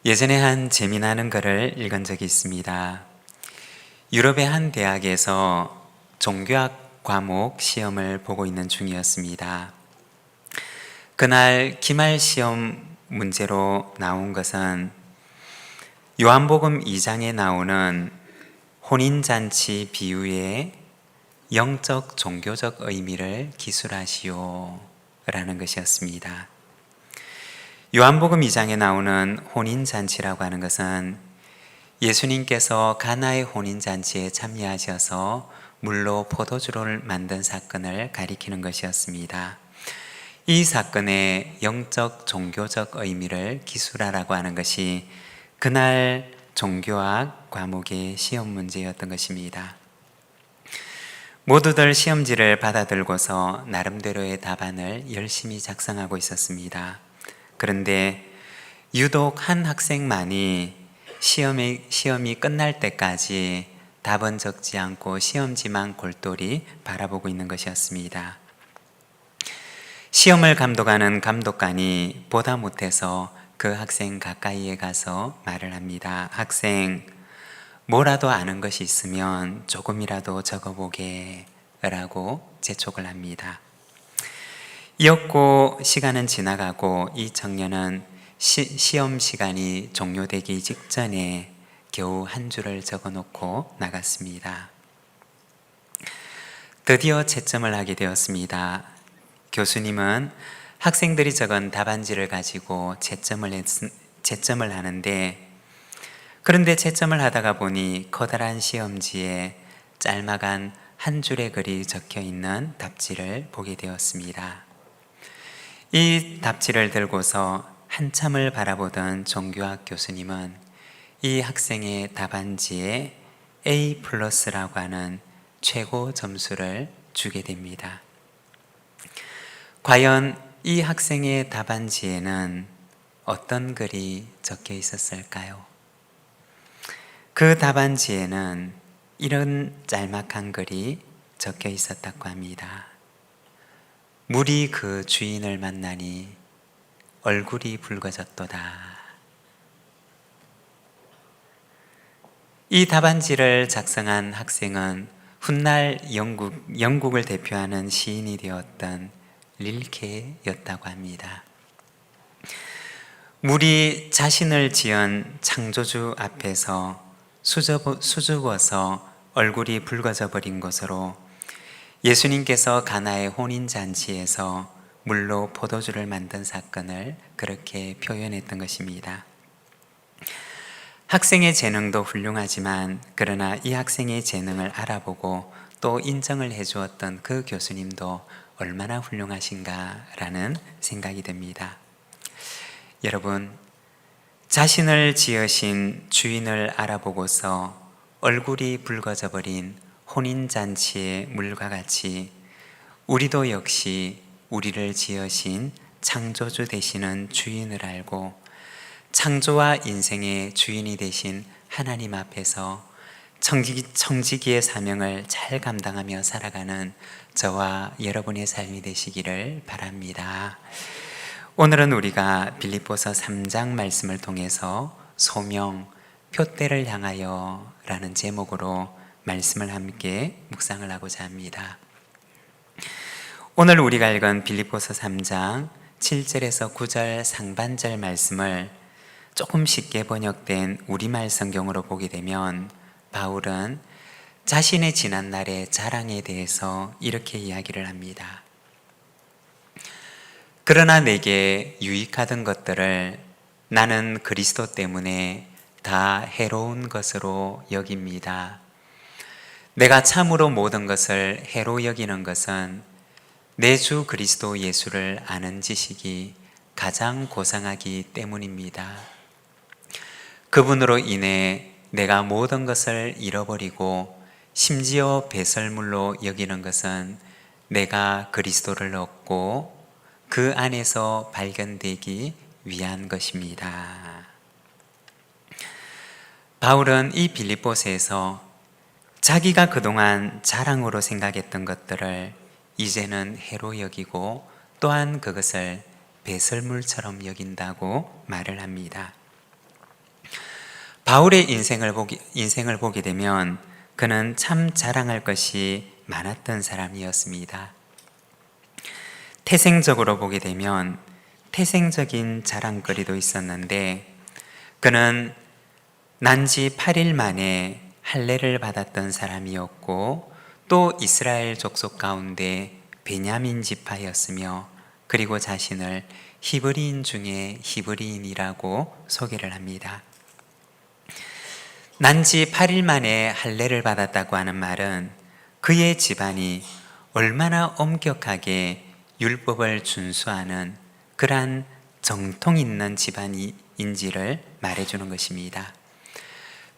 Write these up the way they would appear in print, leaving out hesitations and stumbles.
예전에 한 재미나는 글을 읽은 적이 있습니다. 유럽의 한 대학에서 종교학 과목 시험을 보고 있는 중이었습니다. 그날 기말 시험 문제로 나온 것은 요한복음 2장에 나오는 혼인잔치 비유의 영적 종교적 의미를 기술하시오 라는 것이었습니다. 요한복음 2장에 나오는 혼인잔치라고 하는 것은 예수님께서 가나의 혼인잔치에 참여하셔서 물로 포도주를 만든 사건을 가리키는 것이었습니다. 이 사건의 영적 종교적 의미를 기술하라고 하는 것이 그날 종교학 과목의 시험 문제였던 것입니다. 모두들 시험지를 받아들고서 나름대로의 답안을 열심히 작성하고 있었습니다. 그런데 유독 한 학생만이 시험이 끝날 때까지 답은 적지 않고 시험지만 골똘히 바라보고 있는 것이었습니다. 시험을 감독하는 감독관이 보다 못해서 그 학생 가까이에 가서 말을 합니다. 학생, 뭐라도 아는 것이 있으면 조금이라도 적어보게 라고 재촉을 합니다. 이었고 시간은 지나가고 이 청년은 시험 시간이 종료되기 직전에 겨우 한 줄을 적어놓고 나갔습니다. 드디어 채점을 하게 되었습니다. 교수님은 학생들이 적은 답안지를 가지고 채점을 하는데, 그런데 채점을 하다가 보니 커다란 시험지에 짤막한 한 줄의 글이 적혀 있는 답지를 보게 되었습니다. 이 답지를 들고서 한참을 바라보던 종교학 교수님은 이 학생의 답안지에 A+라고 하는 최고 점수를 주게 됩니다. 과연 이 학생의 답안지에는 어떤 글이 적혀 있었을까요? 그 답안지에는 이런 짤막한 글이 적혀 있었다고 합니다. 물이 그 주인을 만나니 얼굴이 붉어졌도다. 이 답안지를 작성한 학생은 훗날 영국을 대표하는 시인이 되었던 릴케였다고 합니다. 물이 자신을 지은 창조주 앞에서 수줍어서 얼굴이 붉어져 버린 것으로 예수님께서 가나의 혼인잔치에서 물로 포도주를 만든 사건을 그렇게 표현했던 것입니다. 학생의 재능도 훌륭하지만 그러나 이 학생의 재능을 알아보고 또 인정을 해주었던 그 교수님도 얼마나 훌륭하신가라는 생각이 듭니다. 여러분, 자신을 지으신 주인을 알아보고서 얼굴이 붉어져 버린 혼인잔치의 물과 같이 우리도 역시 우리를 지으신 창조주 되시는 주인을 알고 창조와 인생의 주인이 되신 하나님 앞에서 청지기의 사명을 잘 감당하며 살아가는 저와 여러분의 삶이 되시기를 바랍니다. 오늘은 우리가 빌립보서 3장 말씀을 통해서 소명, 표대를 향하여 라는 제목으로 말씀을 함께 묵상을 하고자 합니다. 오늘 우리가 읽은 빌립보서 3장 7절에서 9절 상반절 말씀을 조금 쉽게 번역된 우리말 성경으로 보게 되면 바울은 자신의 지난날의 자랑에 대해서 이렇게 이야기를 합니다. 그러나 내게 유익하던 것들을 나는 그리스도 때문에 다 해로운 것으로 여깁니다. 내가 참으로 모든 것을 해로 여기는 것은 내 주 그리스도 예수를 아는 지식이 가장 고상하기 때문입니다. 그분으로 인해 내가 모든 것을 잃어버리고 심지어 배설물로 여기는 것은 내가 그리스도를 얻고 그 안에서 발견되기 위한 것입니다. 바울은 이 빌립보서에서 자기가 그동안 자랑으로 생각했던 것들을 이제는 해로 여기고 또한 그것을 배설물처럼 여긴다고 말을 합니다. 바울의 인생을 보게 되면 그는 참 자랑할 것이 많았던 사람이었습니다. 태생적으로 보게 되면 태생적인 자랑거리도 있었는데, 그는 난지 8일 만에 할례를 받았던 사람이었고, 또 이스라엘 족속 가운데 베냐민 지파였으며, 그리고 자신을 히브리인 중에 히브리인이라고 소개를 합니다. 난지 8일 만에 할례를 받았다고 하는 말은 그의 집안이 얼마나 엄격하게 율법을 준수하는 그러한 정통 있는 집안인지를 말해주는 것입니다.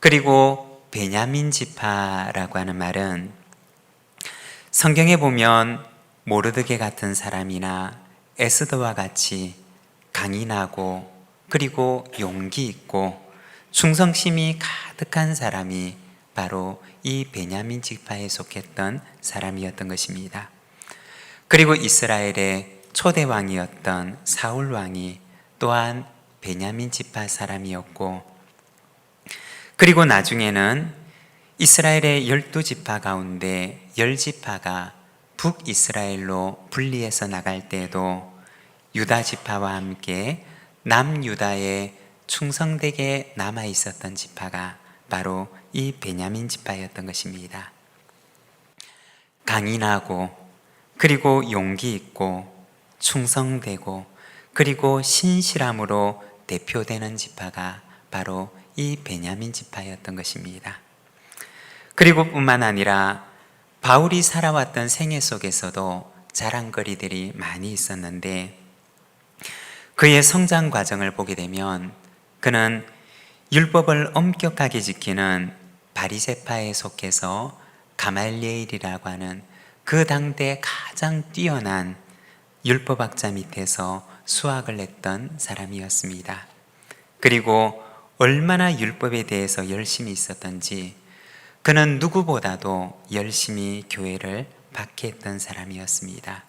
그리고 베냐민 지파라고 하는 말은 성경에 보면 모르드게 같은 사람이나 에스더와 같이 강인하고 그리고 용기 있고 충성심이 가득한 사람이 바로 이 베냐민 지파에 속했던 사람이었던 것입니다. 그리고 이스라엘의 초대 왕이었던 사울 왕이 또한 베냐민 지파 사람이었고, 그리고 나중에는 이스라엘의 12지파 가운데 10지파가 북이스라엘로 분리해서 나갈 때에도 유다 지파와 함께 남유다에 충성되게 남아 있었던 지파가 바로 이 베냐민 지파였던 것입니다. 강인하고 그리고 용기 있고 충성되고 그리고 신실함으로 대표되는 지파가 바로 이 베냐민 지파였던 것입니다. 그리고 뿐만 아니라 바울이 살아왔던 생애 속에서도 자랑거리들이 많이 있었는데, 그의 성장 과정을 보게 되면 그는 율법을 엄격하게 지키는 바리새파에 속해서 가말리엘이라고 하는 그 당대 가장 뛰어난 율법학자 밑에서 수학을 했던 사람이었습니다. 그리고 얼마나 율법에 대해서 열심히 있었던지 그는 누구보다도 열심히 교회를 박해했던 사람이었습니다.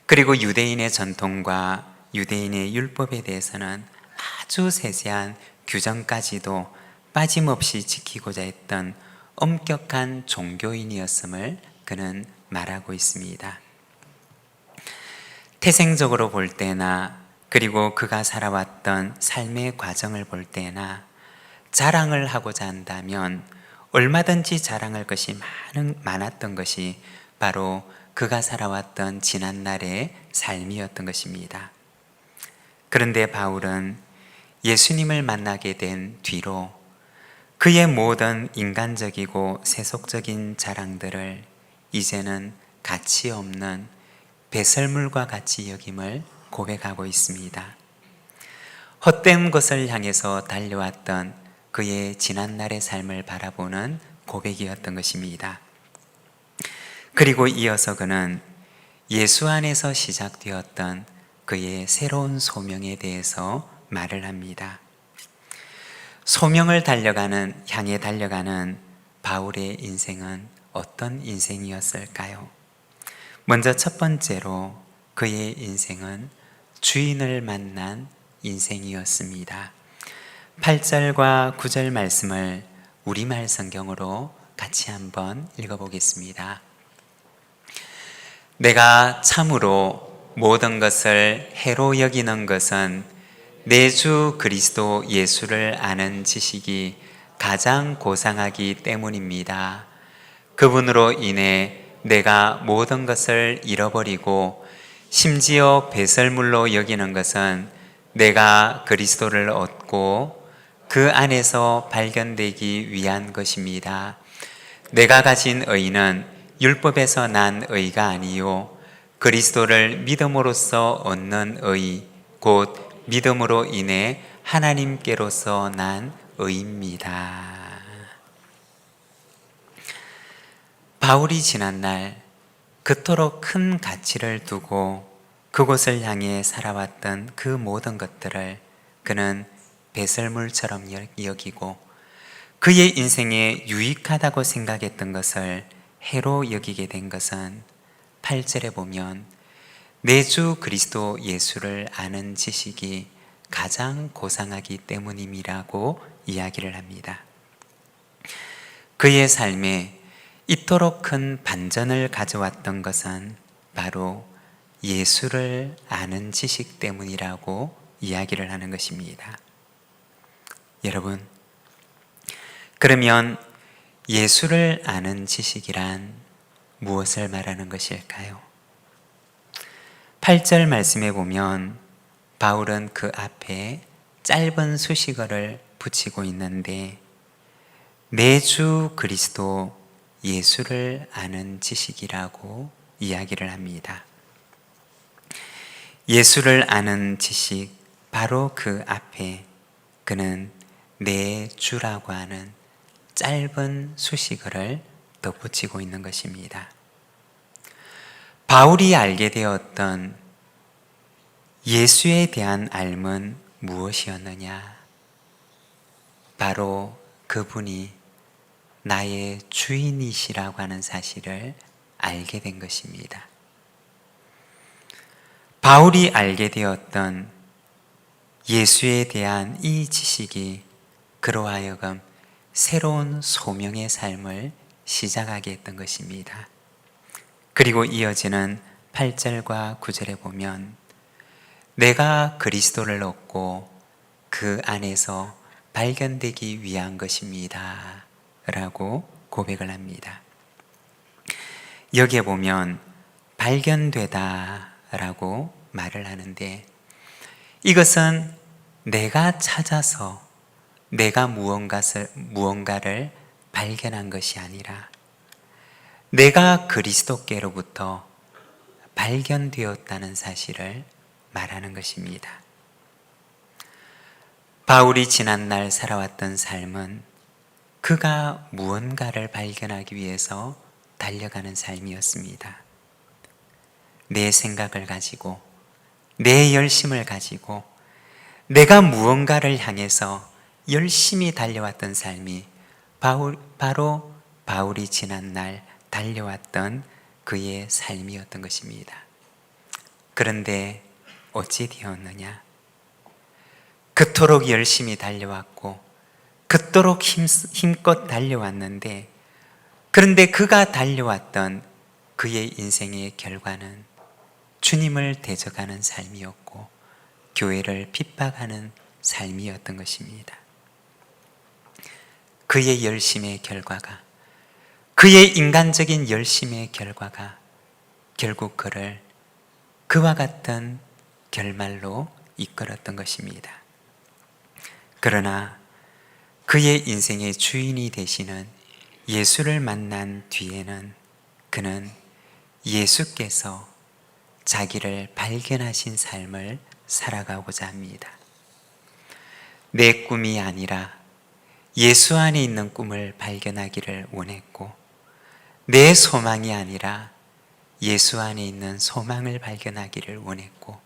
그리고 유대인의 전통과 유대인의 율법에 대해서는 아주 세세한 규정까지도 빠짐없이 지키고자 했던 엄격한 종교인이었음을 그는 말하고 있습니다. 태생적으로 볼 때나 그리고 그가 살아왔던 삶의 과정을 볼 때나 자랑을 하고자 한다면 얼마든지 자랑할 것이 많았던 것이 바로 그가 살아왔던 지난날의 삶이었던 것입니다. 그런데 바울은 예수님을 만나게 된 뒤로 그의 모든 인간적이고 세속적인 자랑들을 이제는 가치 없는 배설물과 같이 여김을 고백하고 있습니다. 헛된 것을 향해서 달려왔던 그의 지난날의 삶을 바라보는 고백이었던 것입니다. 그리고 이어서 그는 예수 안에서 시작되었던 그의 새로운 소명에 대해서 말을 합니다. 소명을 향해 달려가는 바울의 인생은 어떤 인생이었을까요? 먼저 첫 번째로 그의 인생은 주인을 만난 인생이었습니다. 8절과 9절 말씀을 우리말 성경으로 같이 한번 읽어보겠습니다. 내가 참으로 모든 것을 해로 여기는 것은 내 주 그리스도 예수를 아는 지식이 가장 고상하기 때문입니다. 그분으로 인해 내가 모든 것을 잃어버리고 심지어 배설물로 여기는 것은 내가 그리스도를 얻고 그 안에서 발견되기 위한 것입니다. 내가 가진 의는 율법에서 난 의가 아니요 그리스도를 믿음으로써 얻는 의, 곧 믿음으로 인해 하나님께로서 난 의입니다. 바울이 지난날 그토록 큰 가치를 두고 그곳을 향해 살아왔던 그 모든 것들을 그는 배설물처럼 여기고 그의 인생에 유익하다고 생각했던 것을 해로 여기게 된 것은 8절에 보면 내 주 그리스도 예수를 아는 지식이 가장 고상하기 때문임이라고 이야기를 합니다. 그의 삶에 이토록 큰 반전을 가져왔던 것은 바로 예수를 아는 지식 때문이라고 이야기를 하는 것입니다. 여러분, 그러면 예수를 아는 지식이란 무엇을 말하는 것일까요? 8절 말씀에 보면 바울은 그 앞에 짧은 수식어를 붙이고 있는데 내 주 그리스도 예수를 아는 지식이라고 이야기를 합니다. 예수를 아는 지식, 바로 그 앞에 그는 내 주라고 하는 짧은 수식어를 덧붙이고 있는 것입니다. 바울이 알게 되었던 예수에 대한 알문 무엇이었느냐? 바로 그분이 나의 주인이시라고 하는 사실을 알게 된 것입니다. 바울이 알게 되었던 예수에 대한 이 지식이 그로 하여금 새로운 소명의 삶을 시작하게 했던 것입니다. 그리고 이어지는 8절과 9절에 보면 내가 그리스도를 얻고 그 안에서 발견되기 위한 것입니다 라고 고백을 합니다. 여기에 보면 발견되다 라고 말을 하는데 이것은 내가 찾아서 내가 무언가를 발견한 것이 아니라 내가 그리스도께로부터 발견되었다는 사실을 말하는 것입니다. 바울이 지난날 살아왔던 삶은 그가 무언가를 발견하기 위해서 달려가는 삶이었습니다. 내 생각을 가지고 내 열심을 가지고 내가 무언가를 향해서 열심히 달려왔던 삶이 바로 바울이 지난날 달려왔던 그의 삶이었던 것입니다. 그런데 어찌 되었느냐? 그토록 열심히 달려왔고 그토록 힘껏 달려왔는데 그런데 그가 달려왔던 그의 인생의 결과는 주님을 대적하는 삶이었고 교회를 핍박하는 삶이었던 것입니다. 그의 열심의 결과가, 그의 인간적인 열심의 결과가 결국 그를 그와 같은 결말로 이끌었던 것입니다. 그러나 그의 인생의 주인이 되시는 예수를 만난 뒤에는 그는 예수께서 자기를 발견하신 삶을 살아가고자 합니다. 내 꿈이 아니라 예수 안에 있는 꿈을 발견하기를 원했고 내 소망이 아니라 예수 안에 있는 소망을 발견하기를 원했고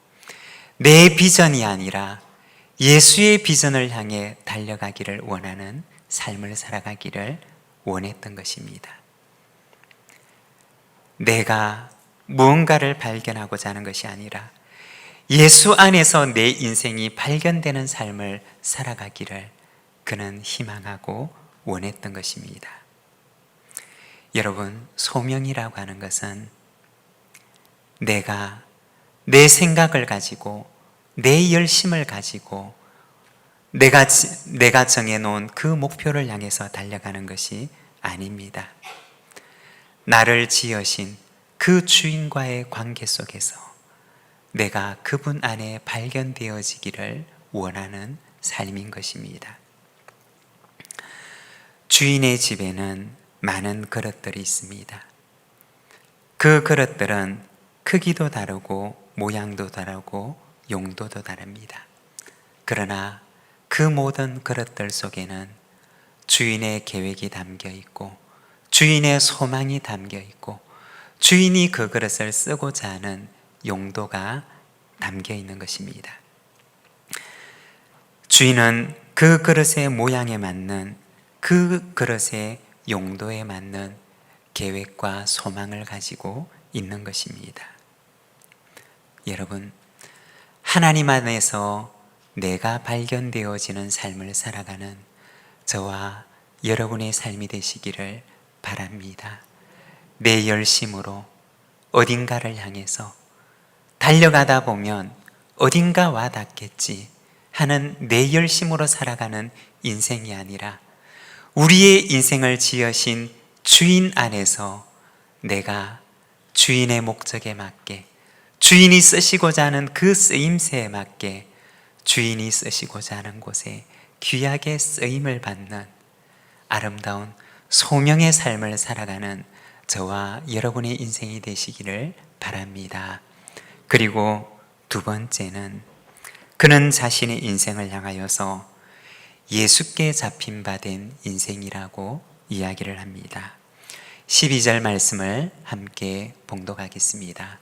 내 비전이 아니라 예수의 비전을 향해 달려가기를 원하는 삶을 살아가기를 원했던 것입니다. 내가 무언가를 발견하고자 하는 것이 아니라 예수 안에서 내 인생이 발견되는 삶을 살아가기를 그는 희망하고 원했던 것입니다. 여러분, 소명이라고 하는 것은 내가 내 생각을 가지고 내 열심을 가지고 내가 정해놓은 그 목표를 향해서 달려가는 것이 아닙니다. 나를 지으신 그 주인과의 관계 속에서 내가 그분 안에 발견되어지기를 원하는 삶인 것입니다. 주인의 집에는 많은 그릇들이 있습니다. 그 그릇들은 크기도 다르고 모양도 다르고 용도도 다릅니다. 그러나 그 모든 그릇들 속에는 주인의 계획이 담겨 있고 주인의 소망이 담겨 있고 주인이 그 그릇을 쓰고자 하는 용도가 담겨 있는 것입니다. 주인은 그 그릇의 모양에 맞는 그 그릇의 용도에 맞는 계획과 소망을 가지고 있는 것입니다. 여러분, 하나님 안에서 내가 발견되어지는 삶을 살아가는 저와 여러분의 삶이 되시기를 바랍니다. 내 열심으로 어딘가를 향해서 달려가다 보면 어딘가 와 닿겠지 하는 내 열심으로 살아가는 인생이 아니라 우리의 인생을 지으신 주인 안에서 내가 주인의 목적에 맞게, 주인이 쓰시고자 하는 그 쓰임새에 맞게, 주인이 쓰시고자 하는 곳에 귀하게 쓰임을 받는 아름다운 소명의 삶을 살아가는 저와 여러분의 인생이 되시기를 바랍니다. 그리고 두 번째는 그는 자신의 인생을 향하여서 예수께 잡힌 바 된 인생이라고 이야기를 합니다. 12절 말씀을 함께 봉독하겠습니다.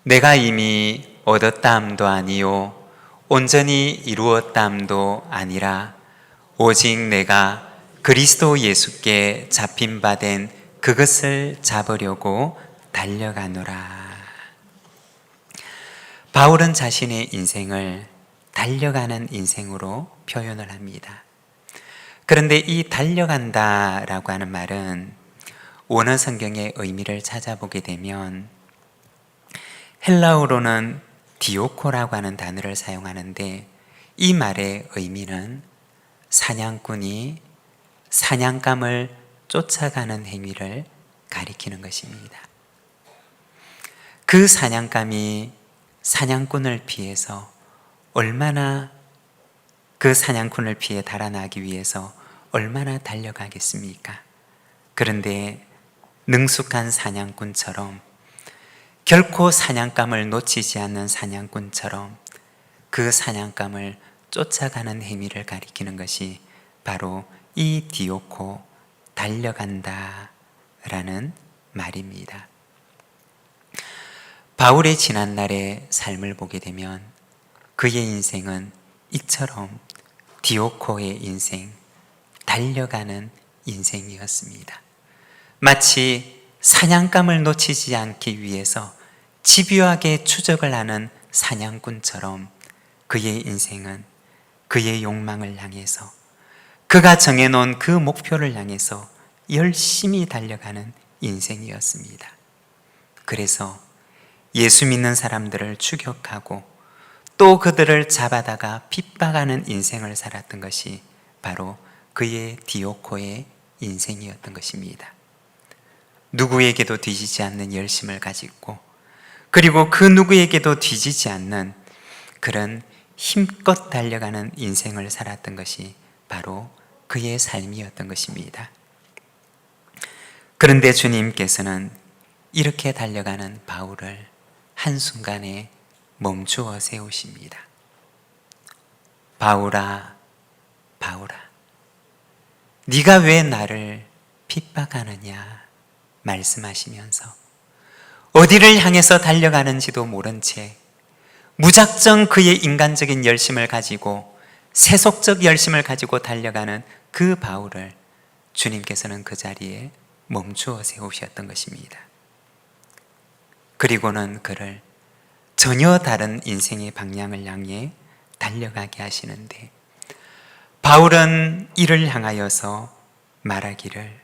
내가 이미 얻었다함도 아니요 온전히 이루었다함도 아니라 오직 내가 그리스도 예수께 잡힌 바 된 그것을 잡으려고 달려가노라. 바울은 자신의 인생을 달려가는 인생으로 표현을 합니다. 그런데 이 달려간다라고 하는 말은 원어 성경의 의미를 찾아보게 되면 헬라어로는 디오코라고 하는 단어를 사용하는데 이 말의 의미는 사냥꾼이 사냥감을 쫓아가는 행위를 가리키는 것입니다. 그 사냥감이 사냥꾼을 피해서 얼마나 그 사냥꾼을 피해 달아나기 위해서 얼마나 달려가겠습니까? 그런데 능숙한 사냥꾼처럼 결코 사냥감을 놓치지 않는 사냥꾼처럼 그 사냥감을 쫓아가는 행위를 가리키는 것이 바로 이 디오코, 달려간다 라는 말입니다. 바울의 지난날의 삶을 보게 되면 그의 인생은 이처럼 디오코의 인생, 달려가는 인생이었습니다. 마치 사냥감을 놓치지 않기 위해서 집요하게 추적을 하는 사냥꾼처럼 그의 인생은 그의 욕망을 향해서 그가 정해놓은 그 목표를 향해서 열심히 달려가는 인생이었습니다. 그래서 예수 믿는 사람들을 추격하고 또 그들을 잡아다가 핍박하는 인생을 살았던 것이 바로 그의 디오코의 인생이었던 것입니다. 누구에게도 뒤지지 않는 열심을 가지고 그리고 그 누구에게도 뒤지지 않는 그런 힘껏 달려가는 인생을 살았던 것이 바로 그의 삶이었던 것입니다. 그런데 주님께서는 이렇게 달려가는 바울을 한순간에 멈추어 세우십니다. 바울아, 바울아, 네가 왜 나를 핍박하느냐 말씀하시면서 어디를 향해서 달려가는지도 모른 채 무작정 그의 인간적인 열심을 가지고 세속적 열심을 가지고 달려가는 그 바울을 주님께서는 그 자리에 멈추어 세우셨던 것입니다. 그리고는 그를 전혀 다른 인생의 방향을 향해 달려가게 하시는데 바울은 이를 향하여서 말하기를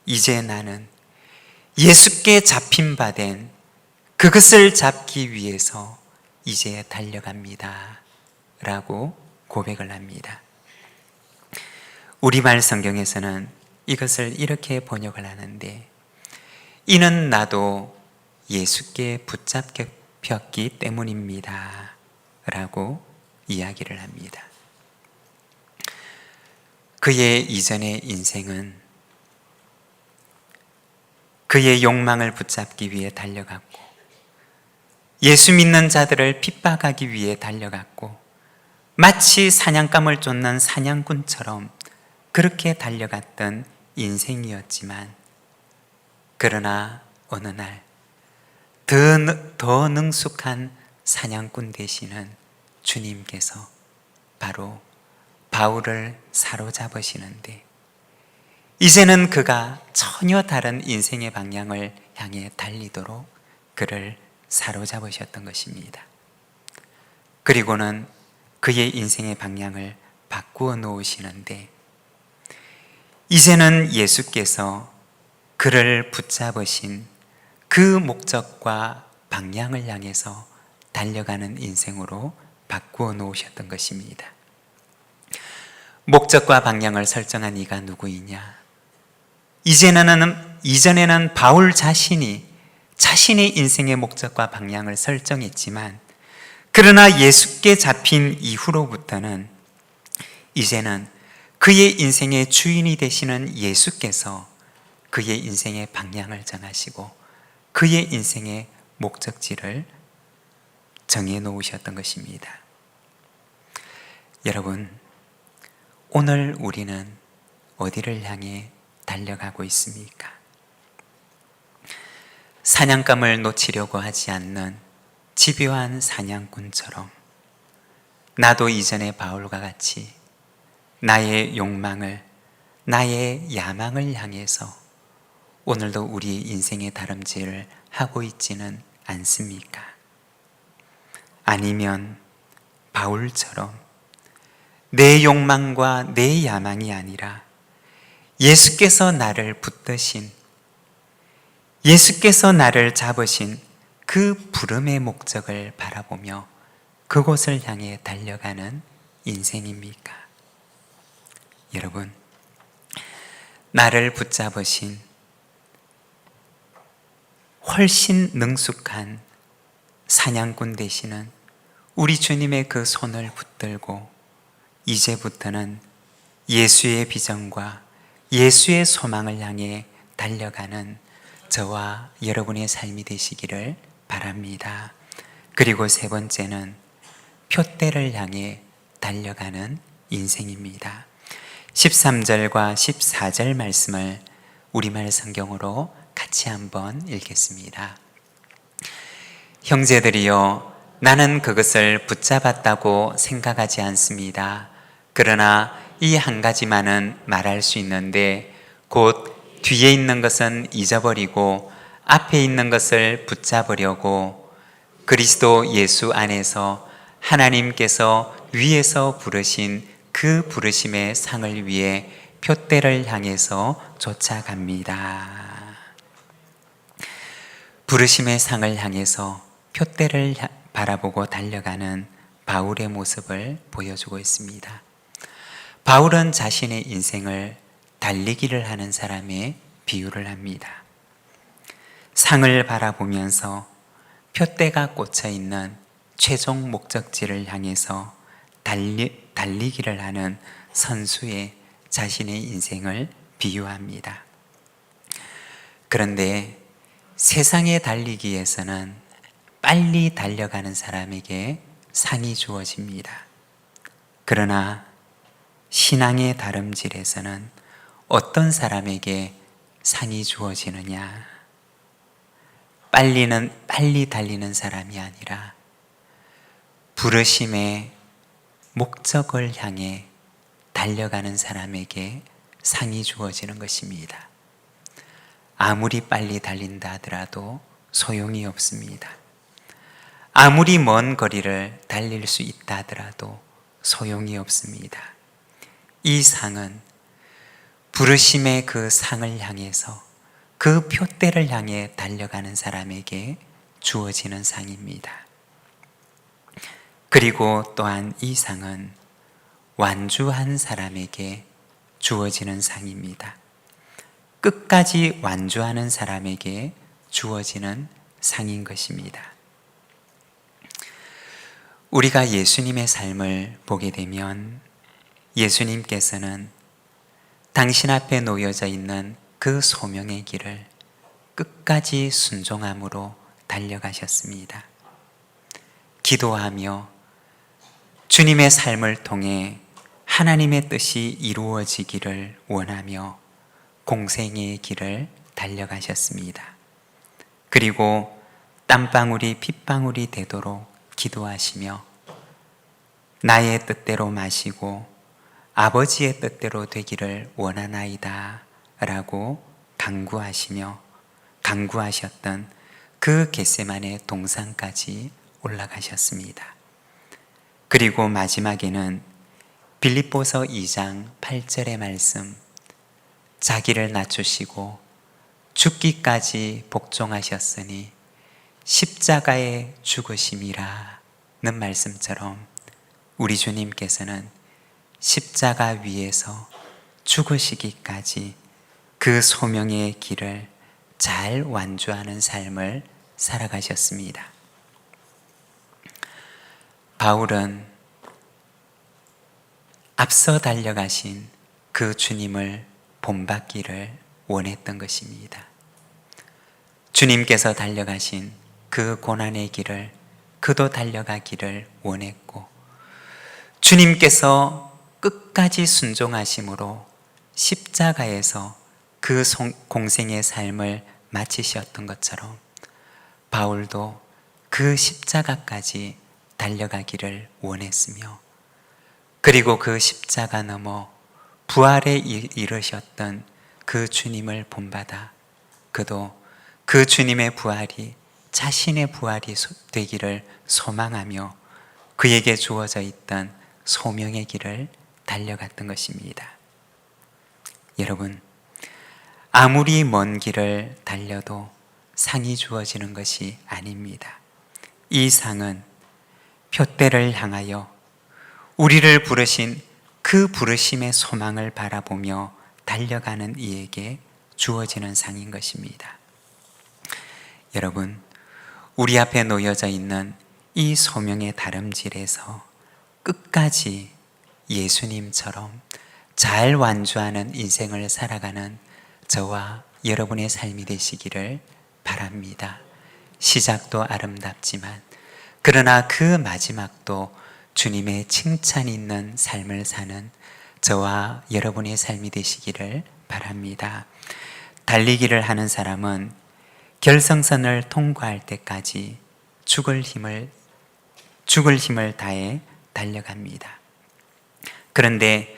이제 나는 예수께 잡힌 바 된 그것을 잡기 위해서 이제 달려갑니다 라고 고백을 합니다. 우리말 성경에서는 이것을 이렇게 번역을 하는데 이는 나도 예수께 붙잡혔기 때문입니다 라고 이야기를 합니다. 그의 이전의 인생은 그의 욕망을 붙잡기 위해 달려갔고 예수 믿는 자들을 핍박하기 위해 달려갔고 마치 사냥감을 쫓는 사냥꾼처럼 그렇게 달려갔던 인생이었지만 그러나 어느 날 더 능숙한 사냥꾼 되시는 주님께서 바로 바울을 사로잡으시는데 이제는 그가 전혀 다른 인생의 방향을 향해 달리도록 그를 사로잡으셨던 것입니다. 그리고는 그의 인생의 방향을 바꾸어 놓으시는데, 이제는 예수께서 그를 붙잡으신 그 목적과 방향을 향해서 달려가는 인생으로 바꾸어 놓으셨던 것입니다. 목적과 방향을 설정한 이가 누구이냐? 이전에는 바울 자신이 자신의 인생의 목적과 방향을 설정했지만, 그러나 예수께 잡힌 이후로부터는 이제는 그의 인생의 주인이 되시는 예수께서 그의 인생의 방향을 정하시고 그의 인생의 목적지를 정해 놓으셨던 것입니다. 여러분, 오늘 우리는 어디를 향해 달려가고 있습니까? 사냥감을 놓치려고 하지 않는 집요한 사냥꾼처럼 나도 이전의 바울과 같이 나의 욕망을, 나의 야망을 향해서 오늘도 우리의 인생의 다름질을 하고 있지는 않습니까? 아니면 바울처럼 내 욕망과 내 야망이 아니라 예수께서 나를 붙드신, 예수께서 나를 잡으신 그 부름의 목적을 바라보며 그곳을 향해 달려가는 인생입니까? 여러분, 나를 붙잡으신 훨씬 능숙한 사냥꾼 되시는 우리 주님의 그 손을 붙들고 이제부터는 예수의 비전과 예수의 소망을 향해 달려가는 저와 여러분의 삶이 되시기를 바랍니다. 그리고 세 번째는 표대를 향해 달려가는 인생입니다. 13절과 14절 말씀을 우리말 성경으로 같이 한번 읽겠습니다. 형제들이여, 나는 그것을 붙잡았다고 생각하지 않습니다. 그러나 이 한 가지만은 말할 수 있는데, 곧 뒤에 있는 것은 잊어버리고 앞에 있는 것을 붙잡으려고 그리스도 예수 안에서 하나님께서 위에서 부르신 그 부르심의 상을 위해 표대를 향해서 쫓아갑니다. 부르심의 상을 향해서 표대를 바라보고 달려가는 바울의 모습을 보여주고 있습니다. 바울은 자신의 인생을 달리기를 하는 사람의 비유를 합니다. 상을 바라보면서 표대가 꽂혀 있는 최종 목적지를 향해서 달리기를 하는 선수의 자신의 인생을 비유합니다. 그런데 세상에 달리기에서는 빨리 달려가는 사람에게 상이 주어집니다. 그러나 신앙의 다름질에서는 어떤 사람에게 상이 주어지느냐? 빨리 달리는 사람이 아니라 부르심의 목적을 향해 달려가는 사람에게 상이 주어지는 것입니다. 아무리 빨리 달린다 하더라도 소용이 없습니다. 아무리 먼 거리를 달릴 수 있다 하더라도 소용이 없습니다. 이 상은 부르심의 그 상을 향해서 그 표대를 향해 달려가는 사람에게 주어지는 상입니다. 그리고 또한 이 상은 완주한 사람에게 주어지는 상입니다. 끝까지 완주하는 사람에게 주어지는 상인 것입니다. 우리가 예수님의 삶을 보게 되면 예수님께서는 당신 앞에 놓여져 있는 그 소명의 길을 끝까지 순종함으로 달려가셨습니다. 기도하며 주님의 삶을 통해 하나님의 뜻이 이루어지기를 원하며 공생의 길을 달려가셨습니다. 그리고 땀방울이 핏방울이 되도록 기도하시며 나의 뜻대로 마시고 아버지의 뜻대로 되기를 원하나이다 라고 강구하셨던 그 겟세마네 동산까지 올라가셨습니다. 그리고 마지막에는 빌립보서 2장 8절의 말씀, 자기를 낮추시고 죽기까지 복종하셨으니 십자가에 죽으심이라는 말씀처럼 우리 주님께서는 십자가 위에서 죽으시기까지 그 소명의 길을 잘 완주하는 삶을 살아가셨습니다. 바울은 앞서 달려가신 그 주님을 본받기를 원했던 것입니다. 주님께서 달려가신 그 고난의 길을 그도 달려가기를 원했고, 주님께서 끝까지 순종하심으로 십자가에서 그 공생의 삶을 마치셨던 것처럼 바울도 그 십자가까지 달려가기를 원했으며, 그리고 그 십자가 넘어 부활에 이르셨던 그 주님을 본받아 그도 그 주님의 부활이 자신의 부활이 되기를 소망하며 그에게 주어져 있던 소명의 길을 달려갔던 것입니다. 여러분, 아무리 먼 길을 달려도 상이 주어지는 것이 아닙니다. 이 상은 표대를 향하여 우리를 부르신 그 부르심의 소망을 바라보며 달려가는 이에게 주어지는 상인 것입니다. 여러분, 우리 앞에 놓여져 있는 이 소명의 다름질에서 끝까지 예수님처럼 잘 완주하는 인생을 살아가는 저와 여러분의 삶이 되시기를 바랍니다. 시작도 아름답지만 그러나 그 마지막도 주님의 칭찬 있는 삶을 사는 저와 여러분의 삶이 되시기를 바랍니다. 달리기를 하는 사람은 결승선을 통과할 때까지 죽을 힘을 다해 달려갑니다. 그런데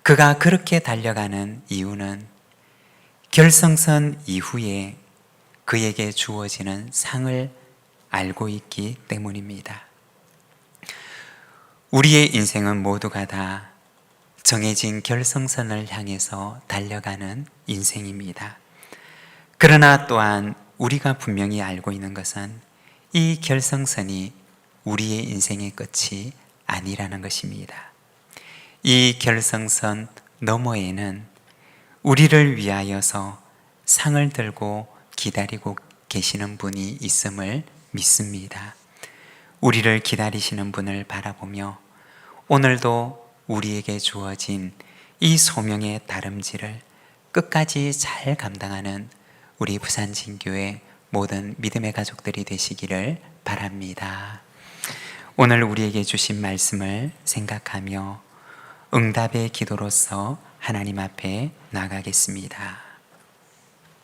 그가 그렇게 달려가는 이유는 결승선 이후에 그에게 주어지는 상을 알고 있기 때문입니다. 우리의 인생은 모두가 다 정해진 결승선을 향해서 달려가는 인생입니다. 그러나 또한 우리가 분명히 알고 있는 것은 이 결승선이 우리의 인생의 끝이 아니라는 것입니다. 이 결승선 너머에는 우리를 위하여서 상을 들고 기다리고 계시는 분이 있음을 믿습니다. 우리를 기다리시는 분을 바라보며 오늘도 우리에게 주어진 이 소명의 다름질을 끝까지 잘 감당하는 우리 부산진교회 모든 믿음의 가족들이 되시기를 바랍니다. 오늘 우리에게 주신 말씀을 생각하며 응답의 기도로서 하나님 앞에 나가겠습니다.